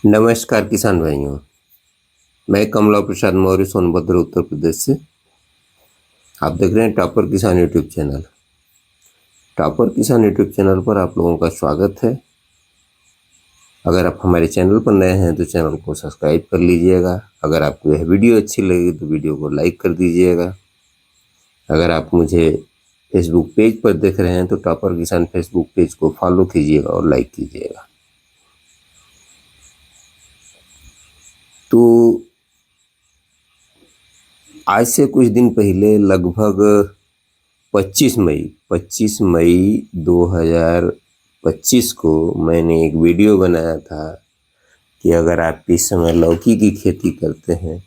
नमस्कार किसान भाइयों। मैं कमला प्रसाद मौर्य सोनभद्र उत्तर प्रदेश से। आप देख रहे हैं टॉपर किसान यूट्यूब चैनल। टॉपर किसान यूट्यूब चैनल पर आप लोगों का स्वागत है। अगर आप हमारे चैनल पर नए हैं तो चैनल को सब्सक्राइब कर लीजिएगा। अगर आपको यह वीडियो अच्छी लगी तो वीडियो को लाइक कर दीजिएगा। अगर आप मुझे फेसबुक पेज पर देख रहे हैं तो टॉपर किसान फेसबुक पेज को फॉलो कीजिएगा और लाइक कीजिएगा। तो आज से कुछ दिन पहले लगभग 25 मई 2025 को मैंने एक वीडियो बनाया था कि अगर आप इस समय लौकी की खेती करते हैं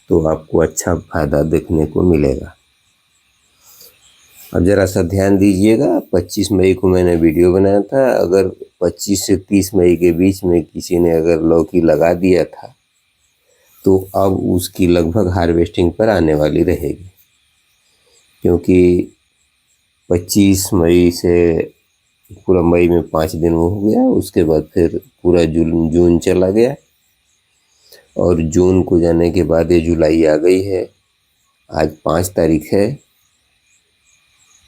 तो आपको अच्छा फायदा देखने को मिलेगा। अब जरा सा ध्यान दीजिएगा, 25 मई को मैंने वीडियो बनाया था। अगर 25 से 30 मई के बीच में किसी ने अगर लौकी लगा दिया था तो अब उसकी लगभग हार्वेस्टिंग पर आने वाली रहेगी, क्योंकि 25 मई से पूरा मई में 5 दिन वो हो गया। उसके बाद फिर पूरा जून चला गया और जून को जाने के बाद ये जुलाई आ गई है। आज 5 तारीख है,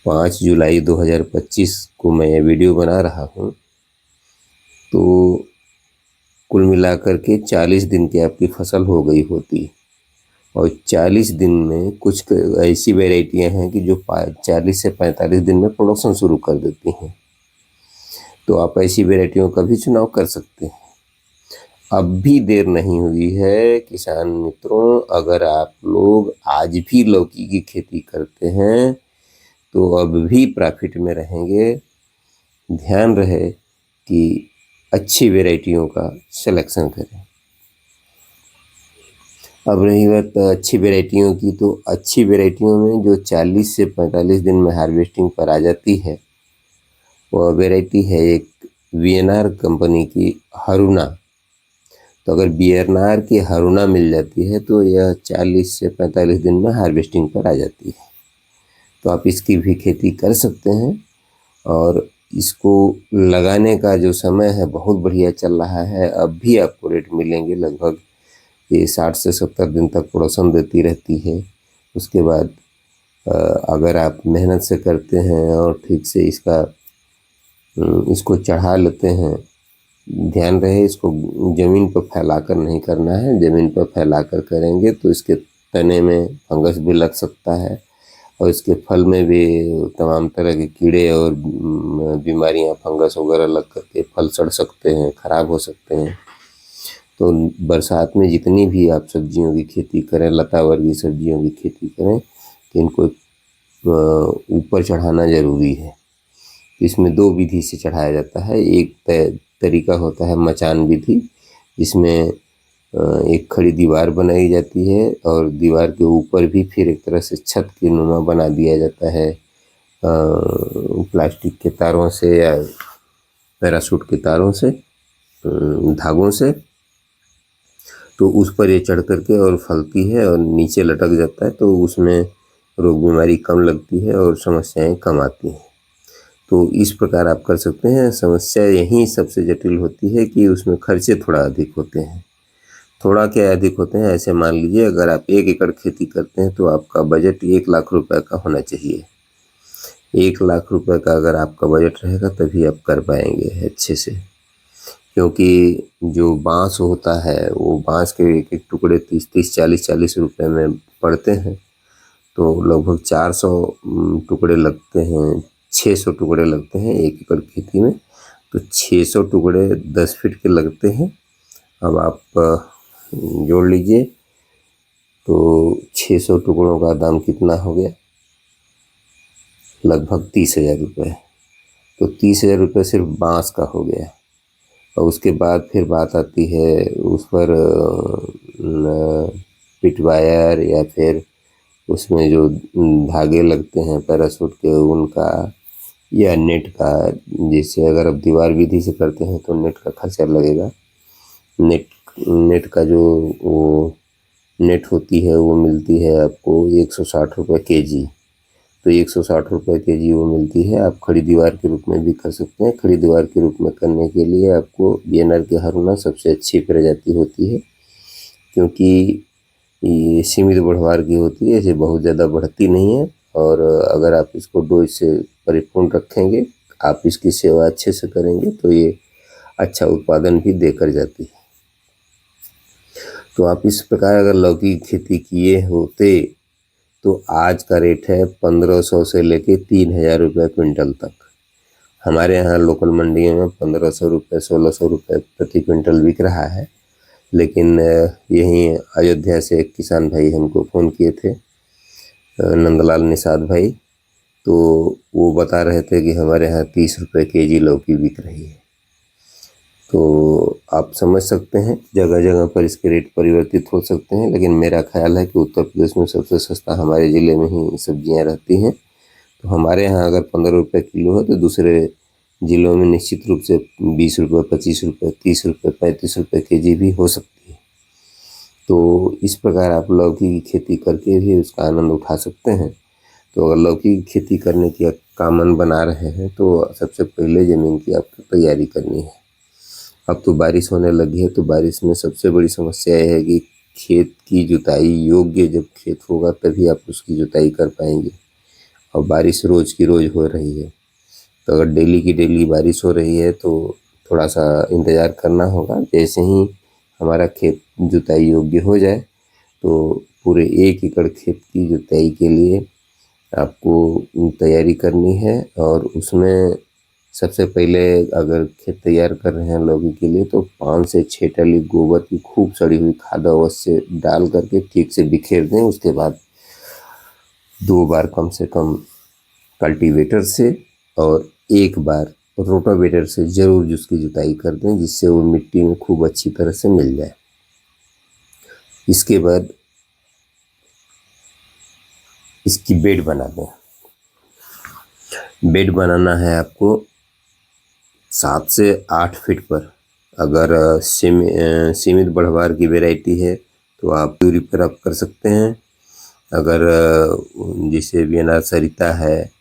5 जुलाई 2025 को मैं ये वीडियो बना रहा हूँ। तो कुल मिलाकर के 40 दिन की आपकी फसल हो गई होती और 40 दिन में कुछ ऐसी वेराइटियां हैं कि जो 40 से 45 दिन में प्रोडक्शन शुरू कर देती हैं। तो आप ऐसी वेराइटियों का भी चुनाव कर सकते हैं। अब भी देर नहीं हुई है किसान मित्रों। अगर आप लोग आज भी लौकी की खेती करते हैं तो अब भी प्रॉफिट में रहेंगे। ध्यान रहे कि अच्छी वेराइटियों का सिलेक्शन करें। अब रही बात अच्छी वेराइटियों की, तो अच्छी वेराइटियों में जो 40 से 45 दिन में हार्वेस्टिंग पर आ जाती है वह वेराइटी है एक वीएनआर कंपनी की हरुना। तो अगर वीएनआर की हरुना मिल जाती है तो यह 40 से 45 दिन में हार्वेस्टिंग पर आ जाती है। तो आप इसकी भी खेती कर सकते हैं और इसको लगाने का जो समय है बहुत बढ़िया चल रहा है। अब भी आपको रेट मिलेंगे, लगभग ये 60 से 70 दिन तक प्रोडक्शन देती रहती है। उसके बाद अगर आप मेहनत से करते हैं और ठीक से इसको चढ़ा लेते हैं, ध्यान रहे इसको ज़मीन पर फैलाकर नहीं करना है। ज़मीन पर फैलाकर करेंगे तो इसके तने में फंगस भी लग सकता है और इसके फल में भी तमाम तरह के कीड़े और बीमारियां, फंगस वगैरह लग करके फल सड़ सकते हैं, ख़राब हो सकते हैं। तो बरसात में जितनी भी आप सब्जियों की खेती करें, लता वर्गीय सब्जियों की खेती करें, तो इनको ऊपर चढ़ाना ज़रूरी है। इसमें 2 विधि से चढ़ाया जाता है। एक तरीका होता है मचान विधि, जिसमें एक खड़ी दीवार बनाई जाती है और दीवार के ऊपर भी फिर एक तरह से छत की नुमा बना दिया जाता है प्लास्टिक के तारों से या पैराशूट के तारों से, धागों से। तो उस पर ये चढ़ करके और फलती है और नीचे लटक जाता है, तो उसमें रोग बीमारी कम लगती है और समस्याएं कम आती हैं। तो इस प्रकार आप कर सकते हैं। समस्या यहीं सबसे जटिल होती है कि उसमें खर्चे थोड़ा अधिक होते हैं। थोड़ा क्या अधिक होते हैं, ऐसे मान लीजिए अगर आप 1 एकड़ खेती करते हैं तो आपका बजट 1 लाख रुपए का होना चाहिए। 1 लाख रुपए का अगर आपका बजट रहेगा तभी आप कर पाएंगे अच्छे से, क्योंकि जो बांस होता है वो बांस के एक एक टुकड़े 30-30, 40-40 रुपए में पड़ते हैं। तो लगभग 400 टुकड़े लगते हैं, 600 टुकड़े लगते हैं 1 एकड़ खेती में। तो 600 टुकड़े 10 फीट के लगते हैं। अब आप जोड़ लीजिए तो 600 टुकड़ों का दाम कितना हो गया, लगभग 30,000 रुपये। तो 30,000 रुपये सिर्फ बांस का हो गया। और उसके बाद फिर बात आती है उस पर पिट वायर या फिर उसमें जो धागे लगते हैं पैराशूट के, उनका या नेट का। जैसे अगर आप दीवार विधि से करते हैं तो नेट का खर्चा लगेगा। नेट का जो वो नेट होती है वो मिलती है आपको 160 रुपये केजी। तो 160 रुपये केजी वो मिलती है। आप खड़ी दीवार के रूप में भी कर सकते हैं। खड़ी दीवार के रूप में करने के लिए आपको वीएनआर की हरुना सबसे अच्छी प्रजाति होती है, क्योंकि ये सीमित बढ़वार की होती है, इसे बहुत ज़्यादा बढ़ती नहीं है। और अगर आप इसको डोज से परिपूर्ण रखेंगे, आप इसकी सेवा अच्छे से करेंगे तो ये अच्छा उत्पादन भी देकर जाती है। तो आप इस प्रकार अगर लौकी की खेती किए होते तो आज का रेट है 1500 से लेके 3000 रुपये क्विंटल तक। हमारे यहाँ लोकल मंडियों में 1500 रुपये 1600 रुपये प्रति क्विंटल बिक रहा है। लेकिन यहीं अयोध्या से एक किसान भाई हमको फ़ोन किए थे, नंदलाल निषाद भाई, तो वो बता रहे थे कि हमारे यहाँ 30 रुपये केजी लौकी बिक रही है। तो आप समझ सकते हैं जगह जगह पर इसके रेट परिवर्तित हो सकते हैं, लेकिन मेरा ख्याल है कि उत्तर प्रदेश में सबसे सस्ता हमारे ज़िले में ही सब्जियां रहती हैं। तो हमारे यहाँ अगर 15 रुपये किलो है तो दूसरे ज़िलों में निश्चित रूप से 20 रुपये 25 रुपये 30 रुपये 35 रुपये केजी भी हो सकती है। तो इस प्रकार आप लौकी की खेती करके भी उसका आनंद उठा सकते हैं। तो अगर लौकी की खेती करने की का मन बना रहे हैं तो सबसे पहले ज़मीन की आपको तैयारी करनी है। अब तो बारिश होने लगी है, तो बारिश में सबसे बड़ी समस्या यह है कि खेत की जुताई योग्य जब खेत होगा तभी आप उसकी जुताई कर पाएंगे। और बारिश रोज़ की रोज़ हो रही है, तो अगर डेली की डेली बारिश हो रही है तो थोड़ा सा इंतज़ार करना होगा। जैसे ही हमारा खेत जुताई योग्य हो जाए तो पूरे 1 एकड़ खेत की जुताई के लिए आपको तैयारी करनी है। और उसमें सबसे पहले अगर खेत तैयार कर रहे हैं लौकी के लिए तो 5 से 6 टली गोबर की खूब सड़ी हुई खाद अवश्य डाल करके ठीक से बिखेर दें। उसके बाद 2 बार कम से कम कल्टीवेटर से और 1 बार रोटावेटर से ज़रूर उसकी जुताई कर दें, जिससे वो मिट्टी में खूब अच्छी तरह से मिल जाए। इसके बाद इसकी बेड बना दें। बेड बनाना है आपको 7 से 8 फीट पर। अगर सीमित बढ़वार की वैरायटी है तो आप दूरी पर आप कर सकते हैं। अगर जैसे वीएनआर सरिता है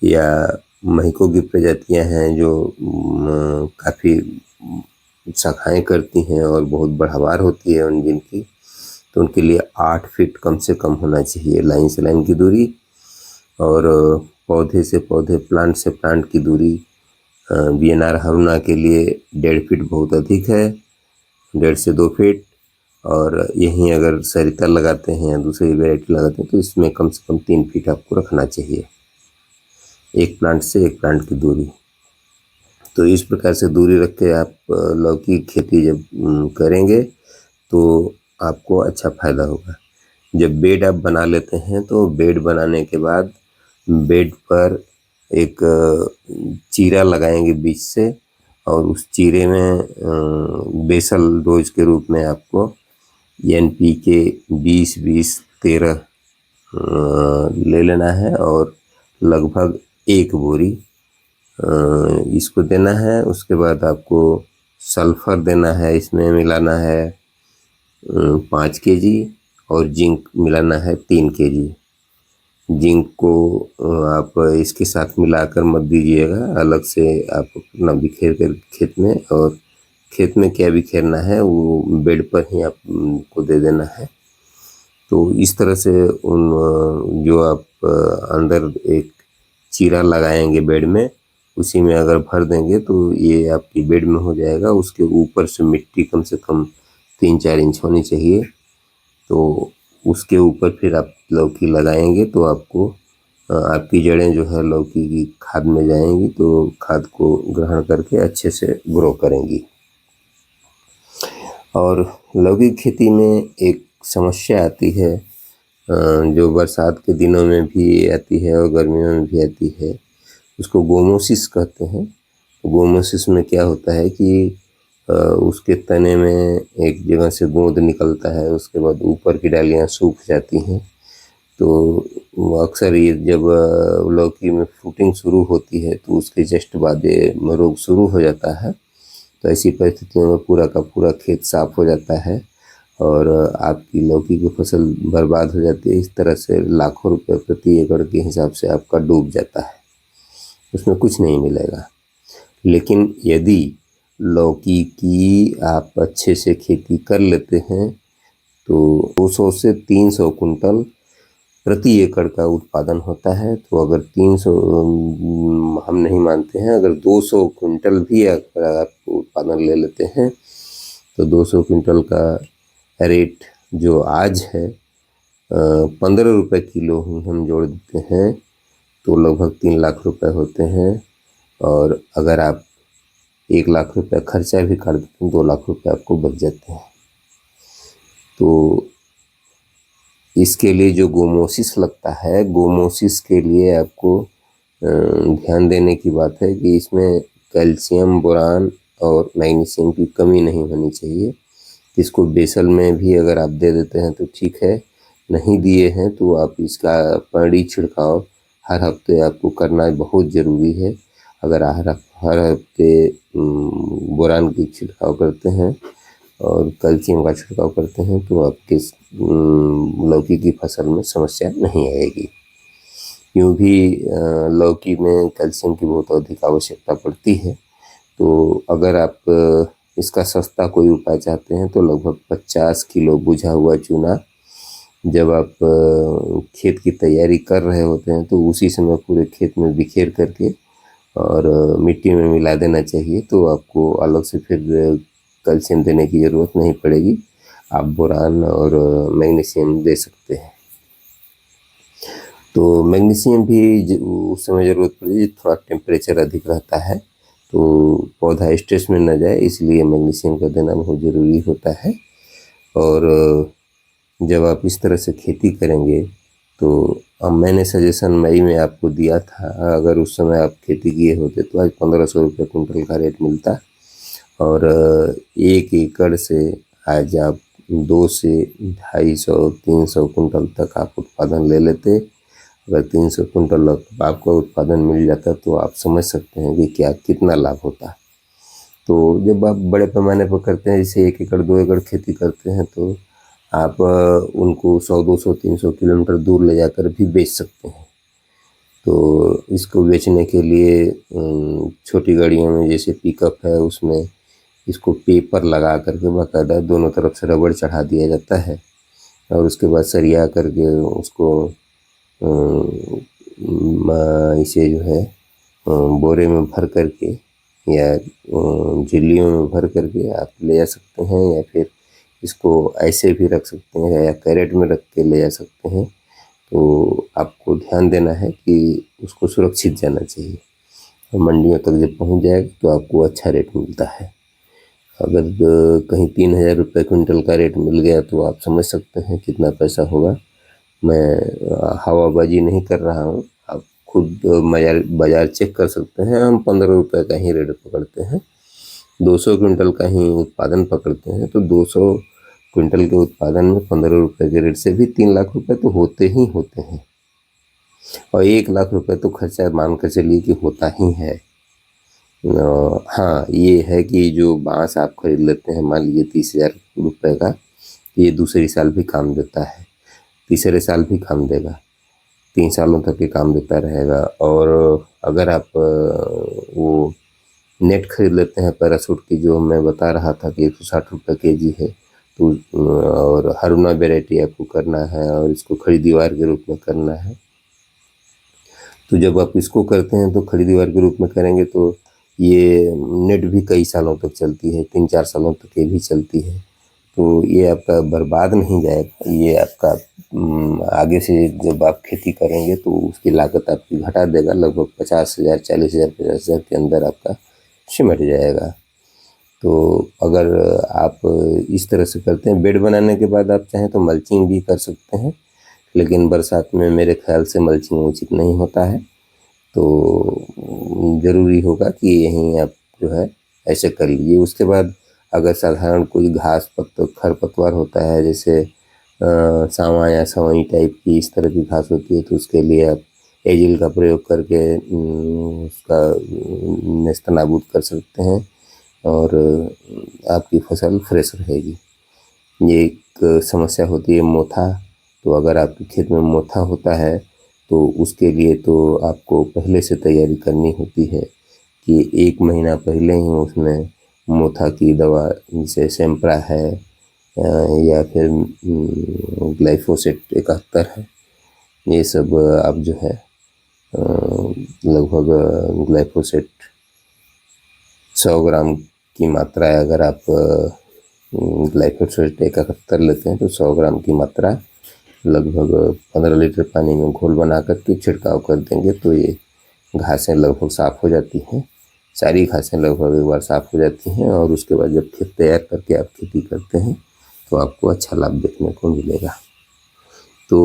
या महिको की प्रजातियां हैं जो काफ़ी शाखाएं करती हैं और बहुत बढ़वार होती है जिनकी, तो उनके लिए 8 फीट कम से कम होना चाहिए लाइन से लाइन की दूरी। और पौधे से पौधे, प्लांट से प्लांट की दूरी वीएनआर हरुना के लिए 1.5 फीट बहुत अधिक है, 1.5 से 2 फीट। और यहीं अगर सरिता लगाते हैं या दूसरी वैरायटी लगाते हैं तो इसमें कम से कम 3 फीट आपको रखना चाहिए एक प्लांट से एक प्लांट की दूरी। तो इस प्रकार से दूरी रख के आप लौकी की खेती जब करेंगे तो आपको अच्छा फ़ायदा होगा। जब बेड आप बना लेते हैं तो बेड बनाने के बाद बेड पर एक चीरा लगाएंगे बीच से, और उस चीरे में बेसल डोज के रूप में आपको NPK 20-20-13 ले लेना है और लगभग 1 बोरी इसको देना है। उसके बाद आपको सल्फर देना है, इसमें मिलाना है 5 केजी और जिंक मिलाना है 3 केजी। जिंक को आप इसके साथ मिलाकर मत दीजिएगा, अलग से आप अपना बिखेर कर खेत में, और खेत में क्या बिखेरना है वो बेड पर ही आपको दे देना है। तो इस तरह से उन जो आप अंदर एक चीरा लगाएंगे बेड में, उसी में अगर भर देंगे तो ये आपकी बेड में हो जाएगा। उसके ऊपर से मिट्टी कम से कम 3-4 इंच होनी चाहिए। तो उसके ऊपर फिर आप लौकी लगाएंगे तो आपको आपकी जड़ें जो है लौकी की खाद में जाएंगी, तो खाद को ग्रहण करके अच्छे से ग्रो करेंगी। और लौकी की खेती में एक समस्या आती है जो बरसात के दिनों में भी आती है और गर्मियों में भी आती है, उसको गोमोसिस कहते हैं। गोमोसिस में क्या होता है कि उसके तने में एक जगह से गोंद निकलता है, उसके बाद ऊपर की डालियाँ सूख जाती हैं। तो अक्सर ये जब लौकी में फ्रूटिंग शुरू होती है तो उसके जस्ट बाद ये रोग शुरू हो जाता है। तो ऐसी परिस्थितियों में पूरा का पूरा खेत साफ हो जाता है और आपकी लौकी की फसल बर्बाद हो जाती है। इस तरह से लाखों रुपए प्रति एकड़ के हिसाब से आपका डूब जाता है, उसमें कुछ नहीं मिलेगा। लेकिन यदि लौकी की आप अच्छे से खेती कर लेते हैं तो 200 से 300 कुंटल प्रति एकड़ का उत्पादन होता है। तो अगर 300 हम नहीं मानते हैं, अगर 200 कुंटल भी अगर आप उत्पादन ले लेते हैं तो 200 कुंटल का रेट जो आज है 15 रुपये किलो ही हम जोड़ देते हैं तो लगभग 3 लाख रुपए होते हैं। और अगर आप 1 लाख रुपए खर्चा भी कर देते हैं 2 लाख रुपए आपको बच जाते हैं। तो इसके लिए जो गोमोसिस लगता है, गोमोसिस के लिए आपको ध्यान देने की बात है कि इसमें कैल्शियम, बोरान और मैग्नीशियम की कमी नहीं होनी चाहिए। इसको बेसल में भी अगर आप दे देते हैं तो ठीक है, नहीं दिए हैं तो आप इसका पानी छिड़काव हर हफ्ते आपको करना बहुत ज़रूरी है। अगर हर हफ्ते बोरान की छिड़काव करते हैं और कैल्शियम का छिड़काव करते हैं तो आपके लौकी की फसल में समस्या नहीं आएगी। यूँ भी लौकी में कैल्शियम की बहुत अधिक आवश्यकता पड़ती है। तो अगर आप इसका सस्ता कोई उपाय चाहते हैं तो लगभग 50 किलो बुझा हुआ चूना जब आप खेत की तैयारी कर रहे होते हैं तो उसी समय पूरे खेत में बिखेर करके और मिट्टी में मिला देना चाहिए। तो आपको अलग से फिर कैल्शियम देने की ज़रूरत नहीं पड़ेगी, आप बोरान और मैग्नीशियम दे सकते हैं। तो मैग्नीशियम भी उस समय ज़रूरत पड़ेगी थोड़ा टेम्परेचर अधिक रहता है तो पौधा स्ट्रेस में न जाए, इसलिए मैग्नीशियम का देना बहुत ज़रूरी होता है। और जब आप इस तरह से खेती करेंगे तो अब मैंने सजेशन मई में आपको दिया था, अगर उस समय आप खेती किए होते तो आज 1500 रुपये कुंटल का रेट मिलता और 1 एकड़ से आज आप 2 से 250-300 कुंटल तक आप उत्पादन ले लेते। अगर 300 कुंटल आपका उत्पादन मिल जाता तो आप समझ सकते हैं कि क्या कितना लाभ होता। तो जब आप बड़े पैमाने पर करते हैं, जैसे 1 एकड़ 2 एकड़ खेती करते हैं तो आप उनको 100, 200, 300 किलोमीटर दूर ले जाकर भी बेच सकते हैं। तो इसको बेचने के लिए छोटी गाड़ियों में जैसे पिकअप है उसमें इसको पेपर लगा करके बाकायदा दोनों तरफ से रबड़ चढ़ा दिया जाता है और उसके बाद सरिया करके उसको इसे जो है बोरे में भर करके या झिल्लियों में भर करके आप ले जा सकते हैं, या फिर इसको ऐसे भी रख सकते हैं या कैरेट में रख के ले जा सकते हैं। तो आपको ध्यान देना है कि उसको सुरक्षित जाना चाहिए और मंडियों तक जब पहुंच जाएगा तो आपको अच्छा रेट मिलता है। अगर कहीं 3000 रुपये क्विंटल का रेट मिल गया तो आप समझ सकते हैं कितना पैसा होगा। मैं हवाबाजी नहीं कर रहा हूँ, आप खुद बाज़ार चेक कर सकते हैं। हम 15 रुपये का ही रेट पकड़ते हैं, 200 क्विंटल का ही उत्पादन पकड़ते हैं। तो 200 क्विंटल के उत्पादन में 15 रुपये के रेट से भी 3 लाख रुपए तो होते ही होते हैं और 1 लाख रुपए तो खर्चा मान कर चलिए कि होता ही है। हाँ, ये है कि जो बांस आप खरीद लेते हैं मान लीजिए 30,000 रुपये का, ये दूसरे साल भी काम देता है, तीसरे साल भी काम देगा, 3 सालों तक ये काम देता रहेगा। और अगर आप वो नेट खरीद लेते हैं पैराशूट की, जो मैं बता रहा था कि 160 रुपये केजी है, तो और हरुना वेराइटी आपको करना है और इसको खड़ी दीवार के रूप में करना है। तो जब आप इसको करते हैं तो खड़ी दीवार के रूप में करेंगे तो ये नेट भी कई सालों तक चलती है, 3-4 सालों तक ये भी चलती है। तो ये आपका बर्बाद नहीं जाएगा, ये आपका आगे से जब आप खेती करेंगे तो उसकी लागत आपकी घटा देगा। लगभग 50,000, 40,000, 50,000 के अंदर आपका सिमट जाएगा। तो अगर आप इस तरह से करते हैं, बेड बनाने के बाद आप चाहें तो मल्चिंग भी कर सकते हैं, लेकिन बरसात में मेरे ख्याल से मल्चिंग उचित नहीं होता है। तो ज़रूरी होगा कि यहीं आप जो है ऐसे कर लीजिए। उसके बाद अगर साधारण कोई घास खरपतवार होता है, जैसे सावां या सवई टाइप की इस तरह की घास होती है, तो उसके लिए आप एजिल का प्रयोग करके उसका नेस्तनाबूद कर सकते हैं और आपकी फसल फ्रेश रहेगी। ये एक समस्या होती है मोथा। तो अगर आपके खेत में मोथा होता है तो उसके लिए तो आपको पहले से तैयारी करनी होती है कि 1 महीना पहले ही उसमें मोथा की दवा जैसे सेम्प्रा है या फिर ग्लाइफोसेट 71 है, ये सब आप जो है लगभग ग्लाइफोसेट 100 ग्राम की मात्रा है। अगर आप ग्लाइफोसेट 71 लेते हैं तो 100 ग्राम की मात्रा लगभग 15 लीटर पानी में घोल बना करके छिड़काव कर देंगे तो ये घासें लगभग साफ़ हो जाती हैं। सारी घासें लगभग एक बार साफ़ हो जाती हैं और उसके बाद जब खेत तैयार करके आप खेती करते हैं तो आपको अच्छा लाभ देखने को मिलेगा। तो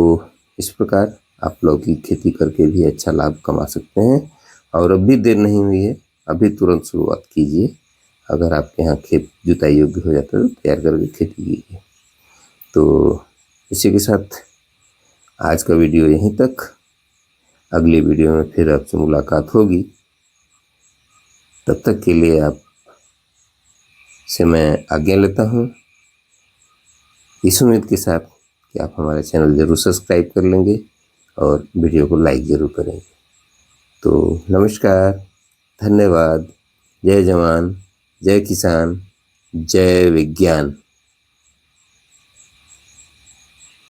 इस प्रकार आप लौकी की खेती करके भी अच्छा लाभ कमा सकते हैं और अब भी देर नहीं हुई है, अभी तुरंत शुरुआत कीजिए। अगर आपके यहाँ खेत जुताई योग्य हो जाता है तो तैयार करके खेती कीजिए। तो इसी के साथ आज का वीडियो यहीं तक। अगले वीडियो में फिर आपसे मुलाकात होगी। तब तक के लिए आप से मैं आज्ञा लेता हूँ, इस उम्मीद के साथ कि आप हमारा चैनल ज़रूर सब्सक्राइब कर लेंगे और वीडियो को लाइक ज़रूर करेंगे। तो नमस्कार, धन्यवाद, जय जवान, जय किसान, जय विज्ञान।